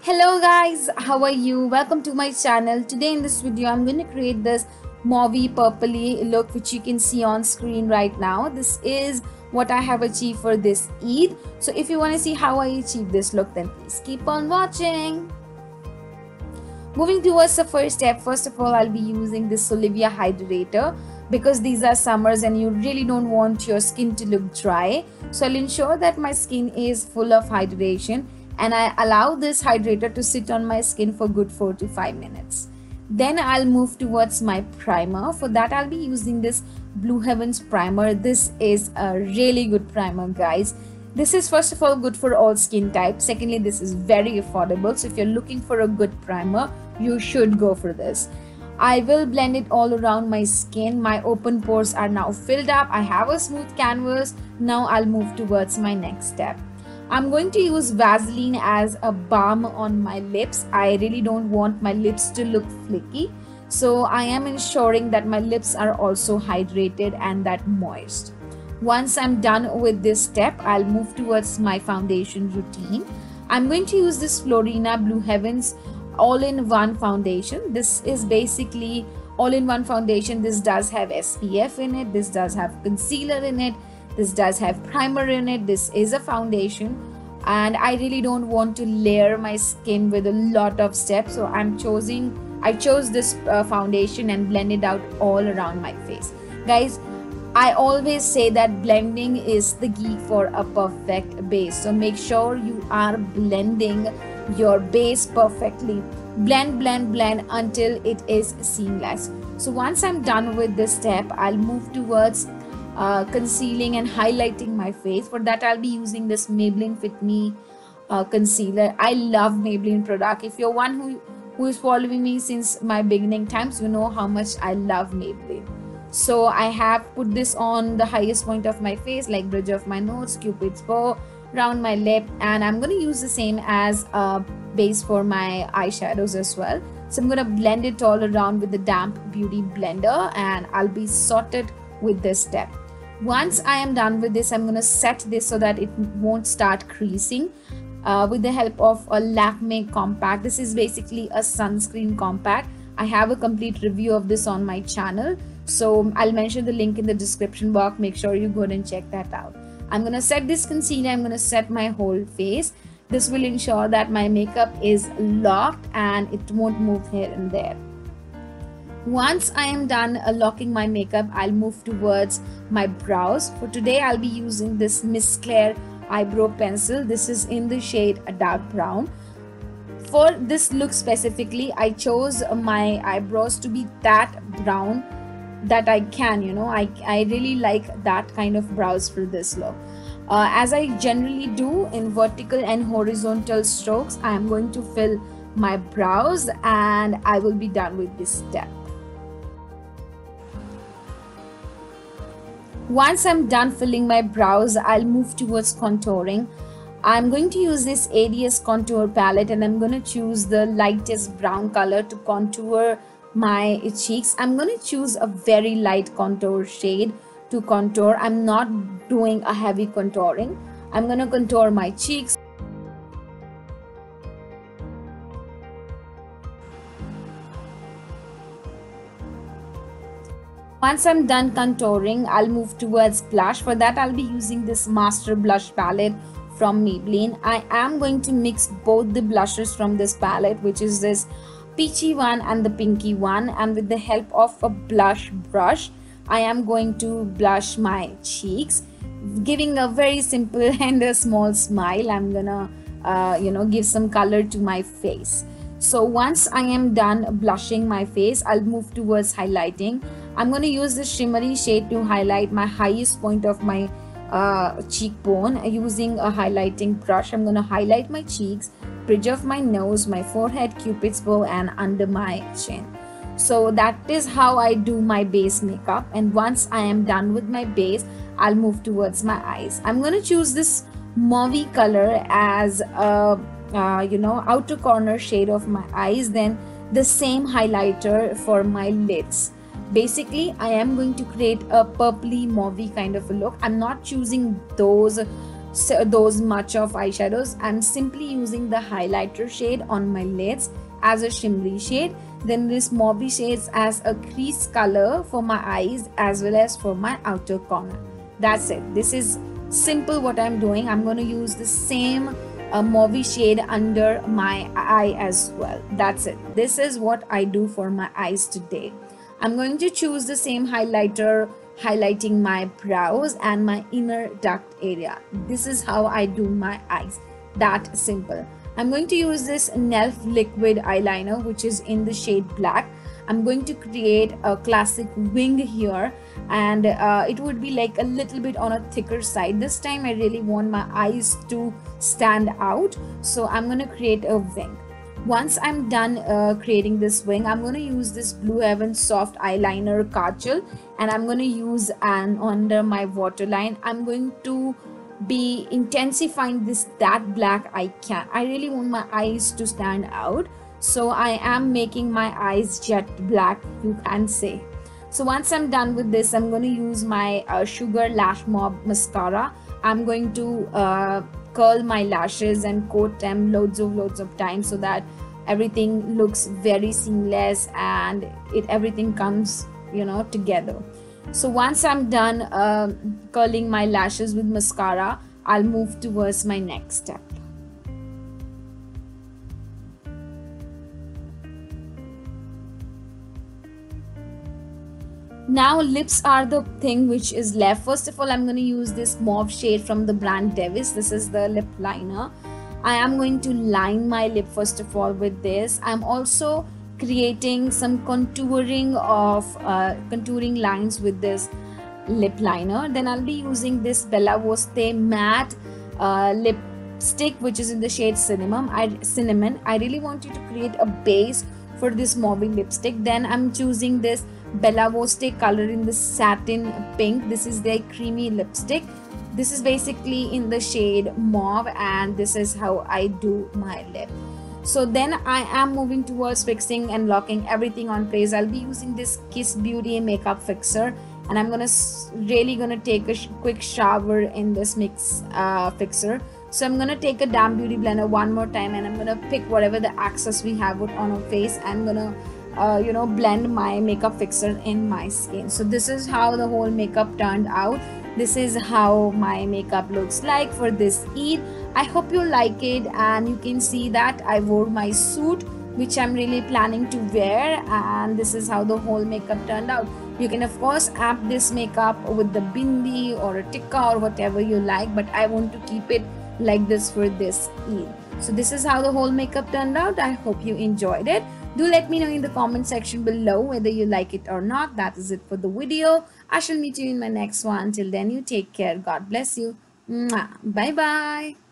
Hello guys, how are you? Welcome to my channel. Today in this video I'm going to create this mauvey purpley look which you can see on screen right now. This is what I have achieved for this Eid. So if you want to see how I achieved this look, then please keep on watching. Moving towards the first step, first of all I'll be using this Olivia Hydrator because these are summers and you really don't want your skin to look dry. So I'll ensure that my skin is full of hydration and I allow this hydrator to sit on my skin for good 4 to 5 minutes. Then I'll move towards my primer. For that I'll be using this Blue Heavens primer. This is a really good primer, guys. This is first of all good for all skin types. Secondly, this is very affordable. So if you're looking for a good primer, you should go for this. I will blend it all around my skin. My open pores are now filled up. I have a smooth canvas. Now I'll move towards my next step. I'm going to use Vaseline as a balm on my lips. I really don't want my lips to look flaky. So I am ensuring that my lips are also hydrated and that moist. Once I'm done with this step, I'll move towards my foundation routine. I'm going to use this Florina Blue Heavens all-in-one foundation. This is basically all-in-one foundation. This does have SPF in it. This does have concealer in it. This does have primer in it. This is a foundation and I really don't want to layer my skin with a lot of steps. So I chose this foundation and blend it out all around my face. Guys, I always say that blending is the key for a perfect base. So make sure you are blending your base perfectly. Blend until it is seamless. So once I'm done with this step, I'll move towards concealing and highlighting my face. For that I'll be using this Maybelline Fit Me concealer. I love Maybelline product. If you're one who is following me since my beginning times, you know how much I love Maybelline. So I have put this on the highest point of my face, like bridge of my nose, cupid's bow, around my lip, and I'm going to use the same as a base for my eyeshadows as well. So I'm going to blend it all around with the damp beauty blender and I'll be sorted with this step. Once I am done with this, I'm going to set this so that it won't start creasing with the help of a Lakme compact. This is basically a sunscreen compact. I have a complete review of this on my channel, so I'll mention the link in the description box. Make sure you go and check that out. I'm going to set this concealer. I'm going to set my whole face. This will ensure that my makeup is locked and it won't move here and there. Once I am done locking my makeup, I'll move towards my brows. For today, I'll be using this Miss Claire eyebrow pencil. This is in the shade dark brown. For this look specifically, I chose my eyebrows to be that brown that I can, I really like that kind of brows for this look. As I generally do in vertical and horizontal strokes, I am going to fill my brows and I will be done with this step. Once I'm done filling my brows, I'll move towards contouring. I'm going to use this ADS contour palette and I'm going to choose the lightest brown color to contour my cheeks. I'm going to choose a very light contour shade to contour. I'm not doing a heavy contouring. I'm going to contour my cheeks. Once I'm done contouring, I'll move towards blush. For that, I'll be using this Master Blush palette from Maybelline. I am going to mix both the blushes from this palette, which is this peachy one and the pinky one. And with the help of a blush brush, I am going to blush my cheeks, giving a very simple and a small smile. I'm gonna, give some color to my face. So once I am done blushing my face, I'll move towards highlighting. I'm going to use this shimmery shade to highlight my highest point of my cheekbone. Using a highlighting brush, I'm going to highlight my cheeks, bridge of my nose, my forehead, cupid's bow, and under my chin. So that is how I do my base makeup. And once I am done with my base, I'll move towards my eyes. I'm going to choose this mauvey color as a outer corner shade of my eyes, then the same highlighter for my lids. Basically, I am going to create a purpley mauvey kind of a look. I'm not choosing those those much of eyeshadows. I'm simply using the highlighter shade on my lids as a shimmery shade, then this mauve shades as a crease color for my eyes as well as for my outer corner. That's it. This is simple what I'm doing. I'm going to use the same mauve shade under my eye as well. That's it. This is what I do for my eyes today. I'm going to choose the same highlighter, highlighting my brows and my inner duct area. This is how I do my eyes. That simple. I'm going to use this nelf liquid eyeliner, which is in the shade black. I'm going to create a classic wing here, and it would be like a little bit on a thicker side. This time I really want my eyes to stand out, so I'm going to create a wing. Once I'm done creating this wing, I'm going to use this Blue Heaven soft eyeliner kajal, and I'm going to use an under my waterline. I'm going to be intensifying this that black I can. I really want my eyes to stand out, so I am making my eyes jet black, you can say. So once I'm done with this, I'm going to use my Sugar Lash Mob mascara. I'm going to curl my lashes and coat them loads of time so that everything looks very seamless and everything comes, you know, together. So once I'm done curling my lashes with mascara, I'll move towards my next step. Now lips are the thing which is left. First of all, I'm going to use this mauve shade from the brand Davis. This is the lip liner. I am going to line my lip first of all with this. I'm also creating some contouring lines with this lip liner. Then I'll be using this Bella Voste matte lipstick, which is in the shade cinnamon. I really want you to create a base for this mauve lipstick. Then I'm choosing this Bella Voste color in the satin pink. This is their creamy lipstick. This is basically in the shade mauve, and this is how I do my lip. So then I am moving towards fixing and locking everything on place. I'll be using this Kiss Beauty makeup fixer, and I'm really gonna take a quick shower in this mix fixer. So I'm gonna take a damp beauty blender one more time, and I'm gonna pick whatever the excess we have on our face, and gonna blend my makeup fixer in my skin. So this is how the whole makeup turned out. This is how my makeup looks like for this Eid. I hope you like it, and you can see that I wore my suit, which I'm really planning to wear, and this is how the whole makeup turned out. You can of course app this makeup with the bindi or a tikka or whatever you like, but I want to keep it like this for this Eid. So this is how the whole makeup turned out. I hope you enjoyed it. Do let me know in the comment section below whether you like it or not. That is it for the video. I shall meet you in my next one. Till then, you take care. God bless you. Mwah. Bye bye.